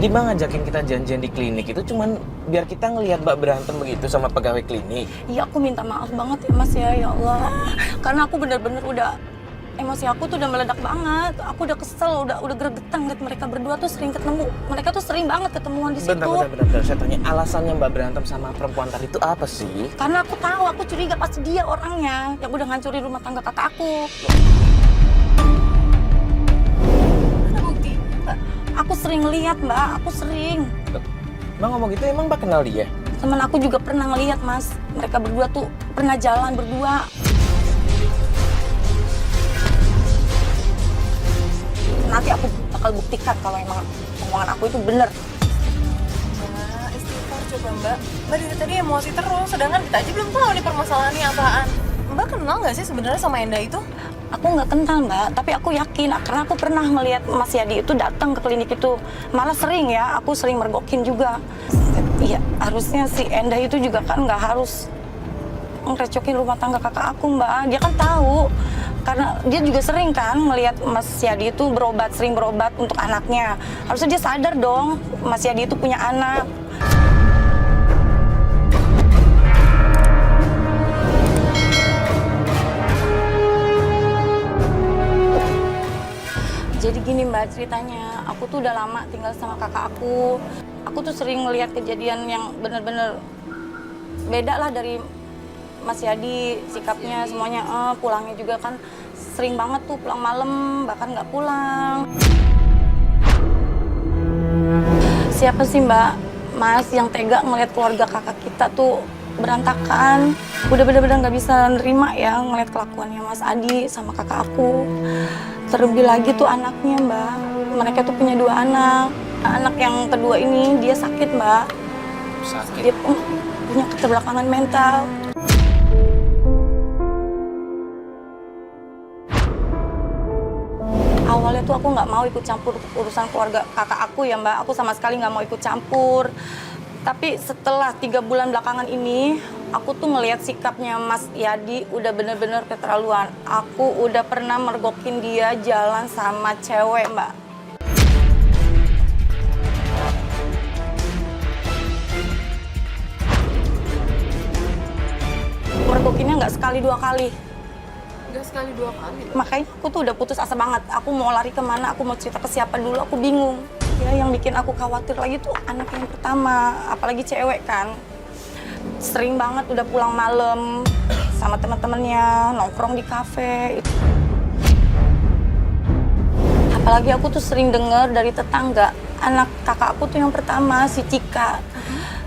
Jadi Mbak ngajakin kita janjian di klinik itu cuman biar kita ngelihat Mbak berantem begitu sama pegawai klinik. Iya, aku minta maaf banget ya Mas ya Allah. Karena aku bener-bener udah, emosi aku tuh udah meledak banget. Aku udah kesel, udah gregetan liat mereka berdua tuh sering ketemu. Mereka tuh sering banget ketemuan di situ. Bentar. Saya tanya alasannya Mbak berantem sama perempuan tadi itu apa sih? Karena aku tahu, aku curiga pasti dia orangnya yang udah ngancurin rumah tangga kakak aku. Ada bukti? Aku sering lihat Mbak, aku sering. Mbak ngomong gitu emang Mbak kenal dia? Temen aku juga pernah ngeliat Mas, mereka berdua tuh pernah jalan berdua. Nanti aku bakal buktikan kalau emang omongan aku itu bener. Mbak, istighfar coba Mbak. Mbak dari tadi emosi terus, sedangkan kita aja belum tahu nih permasalahannya apaan. Mbak kenal nggak sih sebenarnya sama Enda itu? Aku nggak kenal Mbak, tapi aku yakin karena aku pernah melihat Mas Yadi itu datang ke klinik itu. Malah sering ya, aku sering mergokin juga. Iya, harusnya si Enda itu juga kan nggak harus ngerecokin rumah tangga kakak aku Mbak. Dia kan tahu, karena dia juga sering kan melihat Mas Yadi itu sering berobat untuk anaknya. Harusnya dia sadar dong, Mas Yadi itu punya anak. Jadi gini Mbak ceritanya, aku tuh udah lama tinggal sama kakak aku. Aku tuh sering melihat kejadian yang bener-bener beda lah dari Mas Yadi, sikapnya semuanya. Pulangnya juga kan sering banget tuh pulang malam, bahkan nggak pulang. Siapa sih Mbak, Mas yang tega ngeliat keluarga kakak kita tuh berantakan? Udah bener-bener nggak bisa nerima ya ngeliat kelakuannya Mas Adi sama kakak aku. Terlebih lagi tuh anaknya Mbak, mereka tuh punya 2 anak. Anak yang kedua ini dia sakit Mbak. Sakit? Dia punya keterbelakangan mental. Awalnya tuh aku nggak mau ikut campur urusan keluarga kakak aku ya Mbak. Aku sama sekali nggak mau ikut campur. Tapi setelah 3 bulan belakangan ini, aku tuh ngelihat sikapnya Mas Yadi udah bener-bener keterlaluan. Aku udah pernah mergokin dia jalan sama cewek, Mbak. Mergokinnya nggak sekali 2 kali. Nggak sekali 2 kali. Makanya aku tuh udah putus asa banget. Aku mau lari kemana, aku mau cerita ke siapa dulu, aku bingung. Ya, yang bikin aku khawatir lagi tuh anak yang pertama, apalagi cewek kan. Sering banget udah pulang malam sama teman-temannya, nongkrong di kafe. Apalagi aku tuh sering dengar dari tetangga, anak kakak aku tuh yang pertama, si Cika,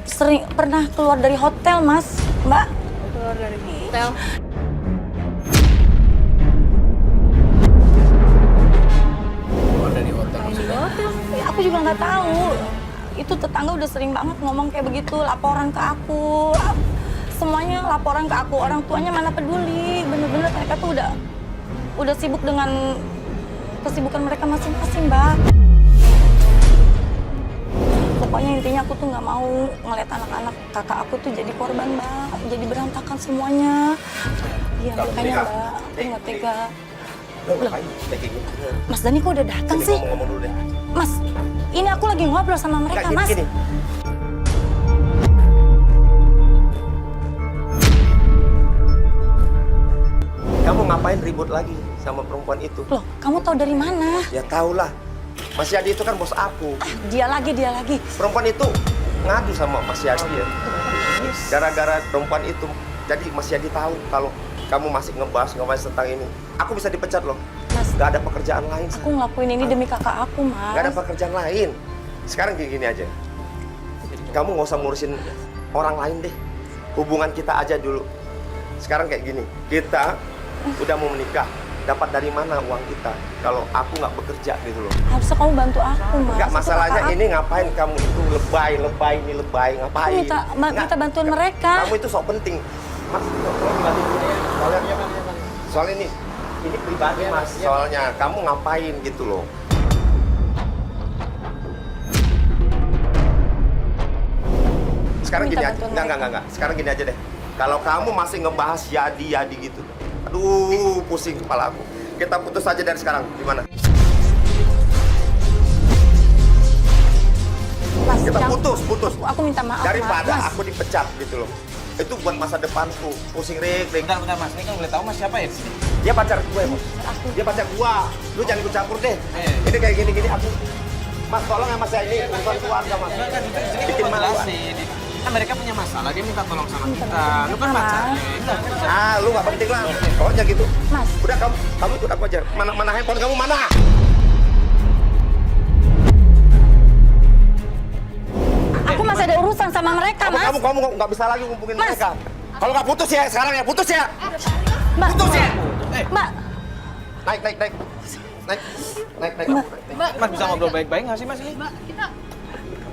sering pernah keluar dari hotel, Mas, Mbak. Keluar dari hotel. Aku juga nggak tahu. Itu tetangga udah sering banget ngomong kayak begitu, laporan ke aku. Semuanya laporan ke aku, orang tuanya mana peduli. Bener-bener mereka tuh udah sibuk dengan kesibukan mereka masing-masing, Mbak. Pokoknya intinya aku tuh nggak mau ngeliat anak-anak kakak aku tuh jadi korban, Mbak. Jadi berantakan semuanya. Iya, makanya Mbak, aku nggak tega. Loh, Mas Dani kok udah datang sih? Ngomong dulu deh. Mas, ini aku lagi ngobrol sama mereka, Mas. Gini. Kamu ngapain ribut lagi sama perempuan itu? Loh, kamu tahu dari mana? Ya tahulah. Mas Yadi itu kan bos aku. Dia lagi. Perempuan itu ngadu sama Mas Yadi ya. Gara-gara perempuan itu, jadi Mas Yadi tahu kalau kamu masih ngebahas tentang ini. Aku bisa dipecat loh. Mas, Gak ada pekerjaan lain. aku ngelakuin ini demi kakak aku, Mas. Gak ada pekerjaan lain. Sekarang gini aja. Kamu nggak usah ngurusin orang lain deh. Hubungan kita aja dulu. Sekarang kayak gini. Kita udah mau menikah. Dapat dari mana uang kita? Kalau aku nggak bekerja gitu loh. Harusnya kamu bantu aku, Mas. Nggak, Itu masalahnya kakak ini ngapain kamu itu lebay ngapain? Aku minta bantuan mereka. Kamu itu sok penting. Mas, tolong bantu dulu ya. Soalnya ini pribadi Mas. Soalnya kamu ngapain gitu loh. Sekarang gini aja. Enggak. Sekarang gini aja deh. Kalau kamu masih ngebahas Yadi gitu. Aduh, pusing kepala aku. Kita putus aja dari sekarang. Gimana? udah putus. Aku minta maaf, Daripada Mas. aku dipecat gitu loh. Itu buat masa depanku. Pusing Rik. Bentar Mas, ini kan boleh tahu Mas siapa ya di sini? Dia pacar gue, Mas. Dia pacar gua. Lu jangan ikut campur deh. Ini kayak gini aku. Mas, tolong ya Mas ya, ini urusan keluarga Mas. Enggak, di sini Bikin kan malu. jelasin. Kan mereka punya masalah, dia minta tolong sama kita. Lu kan Mas. pacarnya. Lu gak penting lah. Pokoknya gitu. Mas. Udah kamu ikut aku aja. Mana handphone kamu mana? Aku masih ada urusan sama mereka, Mas. Kamu nggak bisa lagi ngumpulin Mas. mereka. Kalau nggak putus ya sekarang ya, putus ya. Mbak, Putus ya. Mbak, Naik. Mas bisa ngobrol baik-baik nggak sih Mas ini?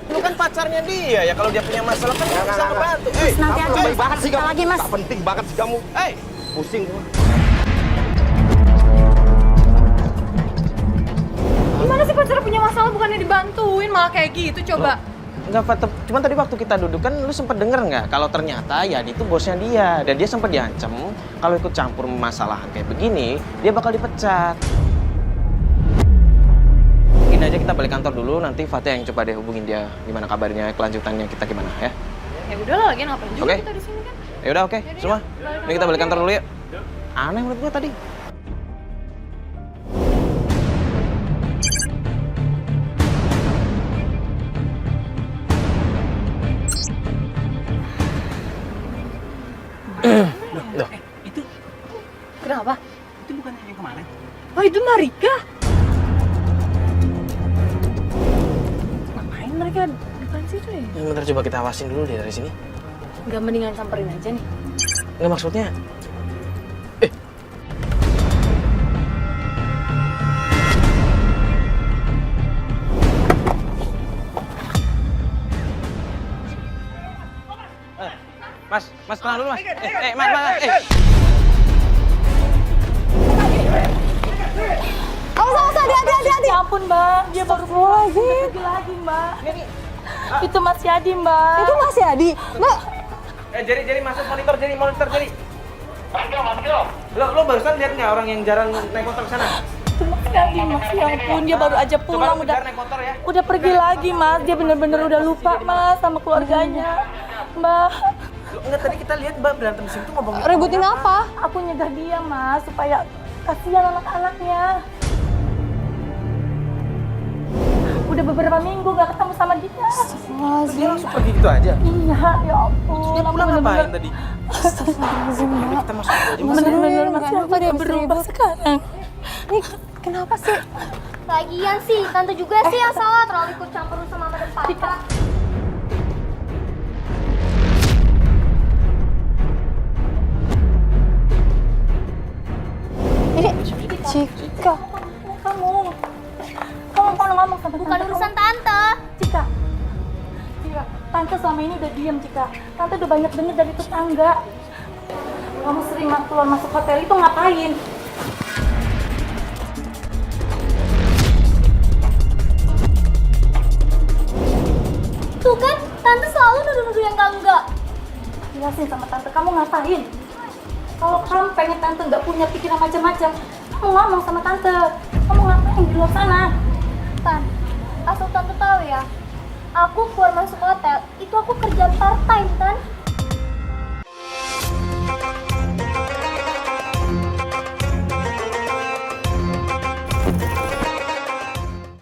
Lu kan pacarnya dia ya, kalau dia punya masalah kan dia bisa ngebantu. nanti aja baik banget sih kita kamu. lagi, Mas. Nggak penting banget sih kamu. Pusing gua. Gimana sih pacar punya masalah bukannya dibantuin malah kayak gitu coba. Enggak, cuman tadi waktu kita duduk kan lu sempet denger nggak kalau ternyata Yadi itu bosnya dia dan dia sempat diancam kalau ikut campur masalah kayak begini dia bakal dipecat. Gini aja kita balik kantor dulu, nanti Fatih yang coba deh hubungin dia gimana kabarnya, kelanjutannya kita gimana ya. Ya udahlah lagi ngapain juga Oke. kita di sini kan. Ya udah oke, semua. Ini kita balik kantor dulu ya. Aneh menurut gua tadi. Loh, Itu Kenapa? bukan yang kemarin. Oh itu Marika. Ngapain Mereka depan situ ya? bentar coba kita awasin dulu deh dari sini. Gak mendingan samperin aja nih. Nggak maksudnya. Mas, tenang dulu mas. Mas. Awas, hati-hati. Ya ampun mbak, dia baru keluar lagi mbak. Itu Mas Yadi mbak. Itu Mas Yadi. Mbak, Jadi masuk monitor, jadi. Lo barusan lihat nggak orang yang jarang naik motor ke sana? Itu Mas Yadi mas, ya ampun dia baru aja Coba pulang lo udah. kejar naik motor ya. Udah pergi lagi mas, dia bener-bener udah lupa mas sama keluarganya. Mbak, Enggak, tadi kita lihat Mbak berantem di sini tuh ngomongin. rebutin apa? aku nyegah dia mas supaya kasihan anak-anaknya. Udah beberapa minggu gak ketemu sama dia. Terus dia langsung pergi gitu aja. Iya, ya ampun. Dia aku pulang bener-bener- ngapain tadi? Jadi kita masuk dulu aja mas. Bener-bener mas, aku udah berubah sekarang. Kenapa sih? Lagian sih, tante juga sih yang salah terlalu ikut campur sama mama dan papa. Ini Cika. Kamu kalau ngomong sama Bukan urusan tante. Cika, tante selama ini udah diam Cika. Tante udah banyak dengar dari tetangga. Kamu sering keluar masuk hotel itu ngapain? Tuh kan, tante selalu nuduh-nuduh yang enggak. Jelasin sama tante, kamu ngapain? Kalau kamu pengen tante nggak punya pikiran macam-macam, kamu ngomong sama tante. Kamu ngapain di luar sana? Tan, asal tante tahu ya, aku keluar masuk hotel, itu aku kerja part time, Tan.